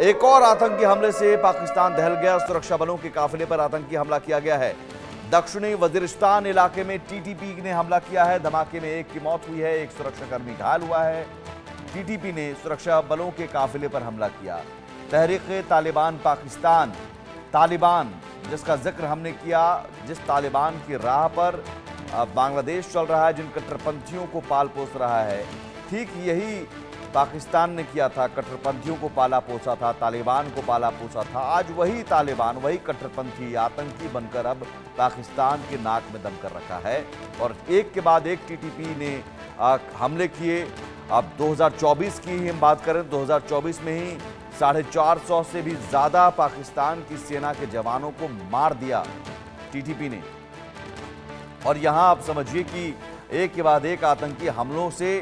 एक और आतंकी हमले से पाकिस्तान दहल गया। सुरक्षा बलों के काफिले पर आतंकी हमला किया गया है। दक्षिणी वजीरिस्तान इलाके में टीटीपी ने हमला किया है। धमाके में एक की मौत हुई है, एक सुरक्षाकर्मी घायल हुआ है। टीटीपी ने सुरक्षा बलों के काफिले पर हमला किया। तहरीक तालिबान पाकिस्तान, तालिबान जिसका जिक्र हमने किया, जिस तालिबान की राह पर बांग्लादेश चल रहा है, जिन कट्टरपंथियों को पाल पोस रहा है, ठीक यही पाकिस्तान ने किया था। कट्टरपंथियों को पाला पोसा था, तालिबान को पाला पोसा था। आज वही तालिबान, वही कट्टरपंथी आतंकी बनकर अब पाकिस्तान के नाक में दम कर रखा है और एक के बाद एक टीटीपी ने हमले किए। अब 2024 की ही हम बात करें, 2024 में ही 450 से भी ज्यादा पाकिस्तान की सेना के जवानों को मार दिया टीटीपी ने। और यहां आप समझिए कि एक के बाद एक आतंकी हमलों से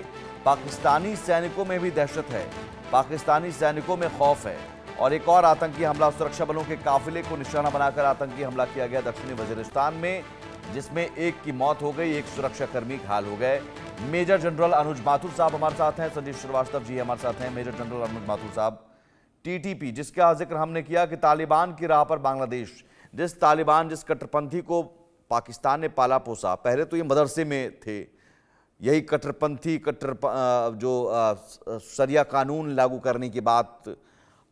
पाकिस्तानी सैनिकों में भी दहशत है, पाकिस्तानी सैनिकों में खौफ है। और एक और आतंकी हमला, सुरक्षा बलों के काफिले को निशाना बनाकर आतंकी हमला किया गया दक्षिणी वजीरिस्तान में, जिसमें एक की मौत हो गई, एक सुरक्षाकर्मी घायल हो गए। मेजर जनरल अनुज माथुर साहब हमारे साथ हैं, संजीव श्रीवास्तव जी हमारे साथ हैं। मेजर जनरल अनुज माथुर साहब, टीटीपी जिसका जिक्र हमने किया कि तालिबान की राह पर बांग्लादेश, जिस कट्टरपंथी को पाकिस्तान ने पाला पोसा, पहले तो ये मदरसे में थे, यही कट्टरपंथी शरिया कानून लागू करने की बात,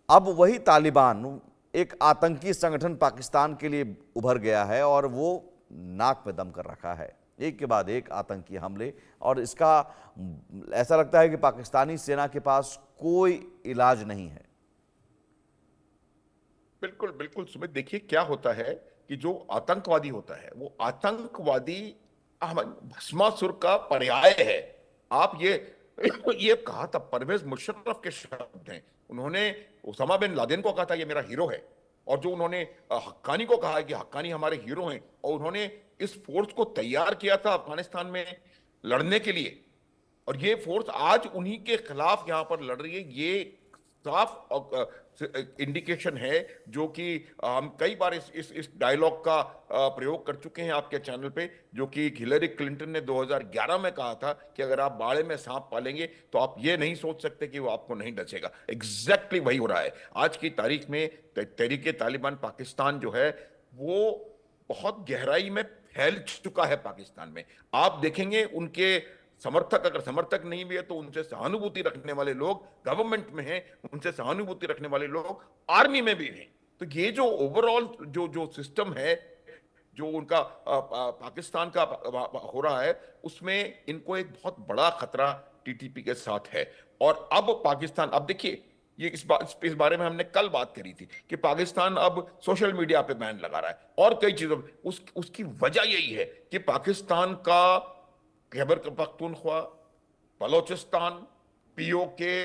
अब वही तालिबान एक आतंकी संगठन पाकिस्तान के लिए उभर गया है और वो नाक में दम कर रखा है। एक के बाद एक आतंकी हमले, और इसका ऐसा लगता है कि पाकिस्तानी सेना के पास कोई इलाज नहीं है। बिल्कुल बिल्कुल सुमित, देखिए क्या होता है कि जो आतंकवादी होता है वो आतंकवादी भस्मासुर का पर्याय है। आप ये कहा था, परवेज मुशर्रफ के शब्द हैं। उन्होंने उसामा बिन लादेन को कहा था ये मेरा हीरो है, और जो उन्होंने हक्कानी को कहा है कि हक्कानी हमारे हीरो हैं, और उन्होंने इस फोर्स को तैयार किया था अफगानिस्तान में लड़ने के लिए, और ये फोर्स आज उन्हीं के खिलाफ यहां पर लड़ रही है। ये साफ इंडिकेशन है, जो कि हम कई बार इस डायलॉग का प्रयोग कर चुके हैं आपके चैनल पे, जो कि हिलरी क्लिंटन ने 2011 में कहा था कि अगर आप बाड़े में सांप पालेंगे तो आप ये नहीं सोच सकते कि वो आपको नहीं डसेगा। एग्जैक्टली वही हो रहा है आज की तारीख में। तहरीके तालिबान पाकिस्तान जो है वो बहुत गहराई में फैल चुका है पाकिस्तान में। आप देखेंगे उनके समर्थक, अगर समर्थक नहीं भी है तो उनसे सहानुभूति रखने वाले लोग गवर्नमेंट में हैं, उनसे सहानुभूति रखने वाले लोग आर्मी में भी हैं। तो ये जो ओवरऑल जो जो सिस्टम है, जो उनका पाकिस्तान का हो रहा है, उसमें इनको एक बहुत बड़ा खतरा टीटीपी के साथ है। और अब पाकिस्तान, अब देखिए ये इस बारे में हमने कल बात करी थी कि पाकिस्तान अब सोशल मीडिया पे बैन लगा रहा है और कई चीजों उसकी वजह यही है कि पाकिस्तान का खैबर पख्तूनख्वा, बलोचिस्तान, पीओके,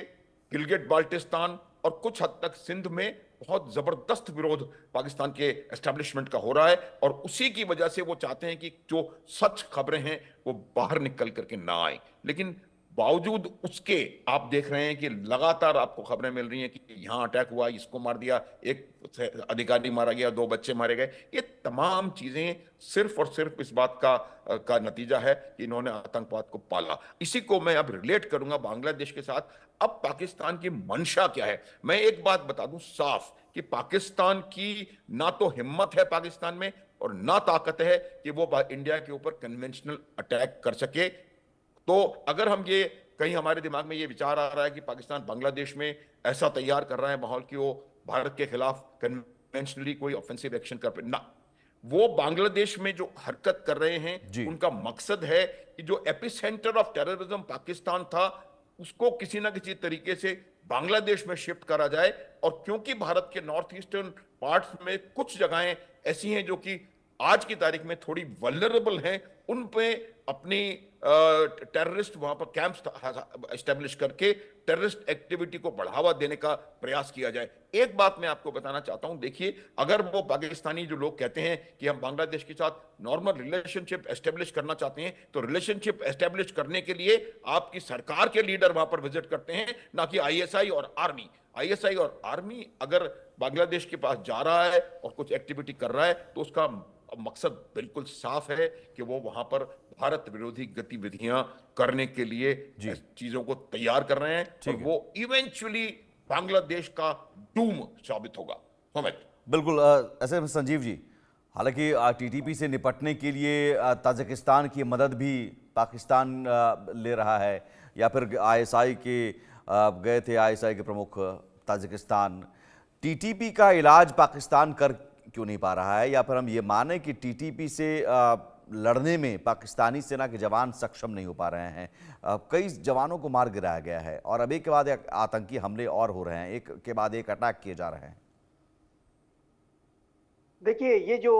गिलगिट बाल्टिस्तान और कुछ हद तक सिंध में बहुत जबरदस्त विरोध पाकिस्तान के एस्टेब्लिशमेंट का हो रहा है, और उसी की वजह से वो चाहते हैं कि जो सच खबरें हैं वो बाहर निकल करके ना आए। लेकिन बावजूद उसके आप देख रहे हैं कि लगातार आपको खबरें मिल रही हैं कि यहां अटैक हुआ, इसको मार दिया, एक अधिकारी मारा गया, 2 बच्चे मारे गए। ये तमाम चीजें सिर्फ और सिर्फ इस बात का नतीजा है कि इन्होंने आतंकवाद को पाला। इसी को मैं अब रिलेट करूंगा बांग्लादेश के साथ। अब पाकिस्तान की मंशा क्या है, मैं एक बात बता दूं साफ कि पाकिस्तान की ना तो हिम्मत है पाकिस्तान में और ना ताकत है कि वो इंडिया के ऊपर कन्वेंशनल अटैक कर सके। तो अगर हम ये कहीं हमारे दिमाग में ये विचार आ रहा है कि पाकिस्तान बांग्लादेश में ऐसा तैयार कर रहा है माहौल कि वो भारत के खिलाफ कन्वेंशनली कोई ऑफेंसिव एक्शन कर पाए, ना, वो बांग्लादेश में जो हरकत कर रहे हैं उनका मकसद है कि जो एपिसेंटर ऑफ टेररिज्म पाकिस्तान था उसको किसी ना किसी तरीके से बांग्लादेश में शिफ्ट करा जाए। और क्योंकि भारत के नॉर्थ ईस्टर्न पार्ट्स में कुछ जगहें ऐसी हैं जो कि आज की तारीख में थोड़ी वल्नरेबल हैं, उन पे अपनी टेररिस्ट वहां पर कैंप्स एस्टेब्लिश करके टेररिस्ट एक्टिविटी को बढ़ावा देने का प्रयास किया जाए। एक बात मैं आपको बताना चाहता हूं, देखिए अगर वो पाकिस्तानी जो लोग कहते हैं कि हम बांग्लादेश के साथ नॉर्मल रिलेशनशिप एस्टेब्लिश करना चाहते हैं, तो रिलेशनशिप एस्टेब्लिश करने के लिए आपकी सरकार के लीडर वहां पर विजिट करते हैं, ना कि आईएसआई और आर्मी। आईएसआई और आर्मी अगर बांग्लादेश के पास जा रहा है और कुछ एक्टिविटी कर रहा है तो उसका मकसद बिल्कुल साफ है कि वो वहां पर भारत विरोधी गतिविधियां करने के लिए चीजों को तैयार कर रहे हैं, और वो इवेंचुअली बांग्लादेश का डूम साबित होगा। सुमित। बिल्कुल। ऐसे में संजीव जी, हालांकि टीटीपी से निपटने के लिए ताजिकिस्तान की मदद भी पाकिस्तान ले रहा है, या फिर आईएसआई के गए थे आईएसआई के प्रमुख ताजिकिस्तान। टीटीपी का इलाज पाकिस्तान कर क्यों नहीं पा रहा है, या फिर हम ये माने कि टीटीपी से लड़ने में पाकिस्तानी सेना के जवान सक्षम नहीं हो पा रहे हैं? कई जवानों को मार गिराया गया है और अब एक के बाद एक आतंकी हमले और हो रहे हैं, एक के बाद एक अटैक किए जा रहे हैं। देखिए, ये जो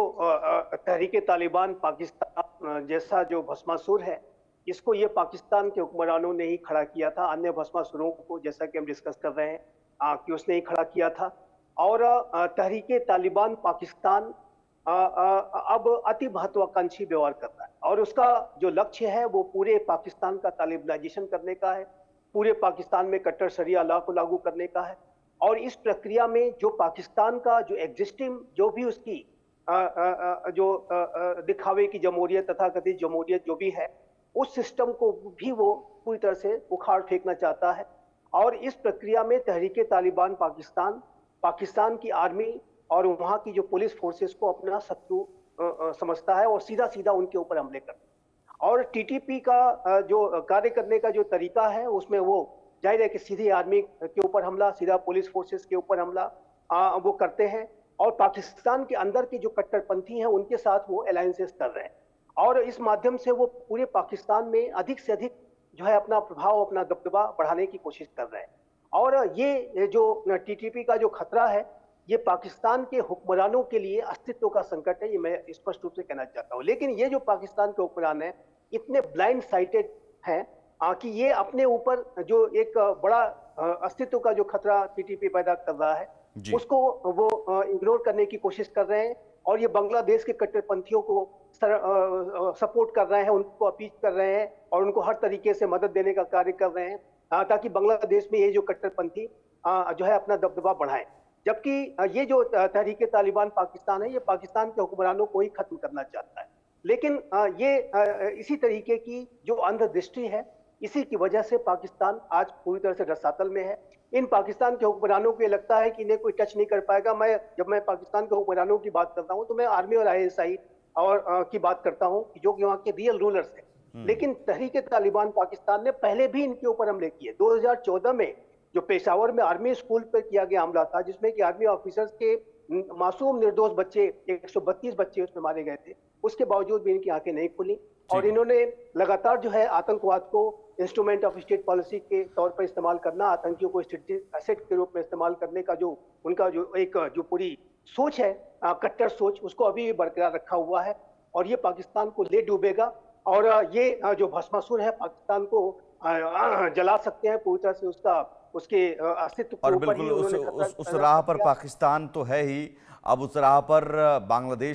तहरीके तालिबान पाकिस्तान जैसा जो भस्मासुर है, इसको ये पाकिस्तान के हुक्मरानों ने ही खड़ा किया था। अन्य भस्मासुरों को, जैसा कि हम डिस्कस कर रहे हैं, कि उसने ही खड़ा किया था। और तहरीके तालिबान पाकिस्तान अब अति महत्वाकांक्षी व्यवहार कर रहा है और उसका जो लक्ष्य है वो पूरे पाकिस्तान का तालिबानाइजेशन करने का है, पूरे पाकिस्तान में कट्टर शरिया लॉ को लागू करने का है। और इस प्रक्रिया में जो पाकिस्तान का जो एग्जिस्टिंग जो भी उसकी दिखावे की जमहूरियत, तथाकथित जमहूरियत जो भी है, उस सिस्टम को भी वो पूरी तरह से उखाड़ फेंकना चाहता है। और इस प्रक्रिया में तहरीके तालिबान पाकिस्तान की आर्मी और वहां की जो पुलिस फोर्सेस को अपना शत्रु समझता है और सीधा सीधा उनके ऊपर हमले करता है। और टीटीपी का जो कार्य करने का जो तरीका है, उसमें वो जाहिर है कि सीधे आर्मी के ऊपर हमला, सीधा पुलिस फोर्सेस के ऊपर हमला वो करते हैं। और पाकिस्तान के अंदर के जो कट्टरपंथी हैं उनके साथ वो अलायंसेस कर रहे हैं और इस माध्यम से वो पूरे पाकिस्तान में अधिक से अधिक जो है अपना प्रभाव, अपना दबदबा बढ़ाने की कोशिश कर रहे हैं। और ये जो टीटीपी का जो खतरा है, ये पाकिस्तान के हुक्मरानों के लिए अस्तित्व का संकट है, ये मैं स्पष्ट रूप से कहना चाहता हूँ। लेकिन ये जो पाकिस्तान के हुक्मरान हैं, इतने ब्लाइंड साइटेड हैं कि ये अपने ऊपर जो एक बड़ा अस्तित्व का जो खतरा टीटीपी पैदा कर रहा है, उसको वो इग्नोर करने की कोशिश कर रहे हैं। और ये बांग्लादेश के कट्टरपंथियों को सपोर्ट कर रहे हैं, उनको अपील कर रहे हैं और उनको हर तरीके से मदद देने का कार्य कर रहे हैं ताकि बांग्लादेश में ये जो कट्टरपंथी जो है अपना दबदबा बढ़ाएं। जबकि ये जो तहरीके तालिबान पाकिस्तान है, ये पाकिस्तान के हुक्मरानों को ही खत्म करना चाहता है। लेकिन ये इसी तरीके की जो अंधदृष्टि है, इसी की वजह से पाकिस्तान आज पूरी तरह से रसातल में है। इन पाकिस्तान के हुक्मरानों को लगता है कि इन्हें कोई टच नहीं कर पाएगा। जब मैं पाकिस्तान के हुक्मरानों की बात करता हूं तो मैं आर्मी और आईएसआई और की बात करता हूं कि जो कि वहां के रियल रूलर्स हैं। लेकिन तहरीके तालिबान पाकिस्तान ने पहले भी इनके ऊपर हमले किए। 2014 में जो पेशावर में आर्मी स्कूल पर किया गया हमला था, जिसमें कि आर्मी ऑफिसर्स के मासूम निर्दोष बच्चे 132 बच्चे उसमें मारे गए थे, उसके बावजूद भी इनकी आंखें नहीं खुली और इन्होंने लगातार जो है आतंकवाद को इंस्ट्रूमेंट ऑफ स्टेट पॉलिसी के तौर पर इस्तेमाल करना, आतंकियों को स्ट्रेटेजिक एसेट के रूप में इस्तेमाल करने का जो उनका जो पूरी सोच है, कट्टर सोच, उसको अभी भी बरकरार रखा हुआ है। और ये पाकिस्तान को ले डूबेगा और ये जो भस्मासुर है पाकिस्तान को जला सकते हैं पूरी तरह से, उसके अस्तित्व और बिल्कुल उस राह पर पाकिस्तान तो है ही, अब उस राह पर बांग्लादेश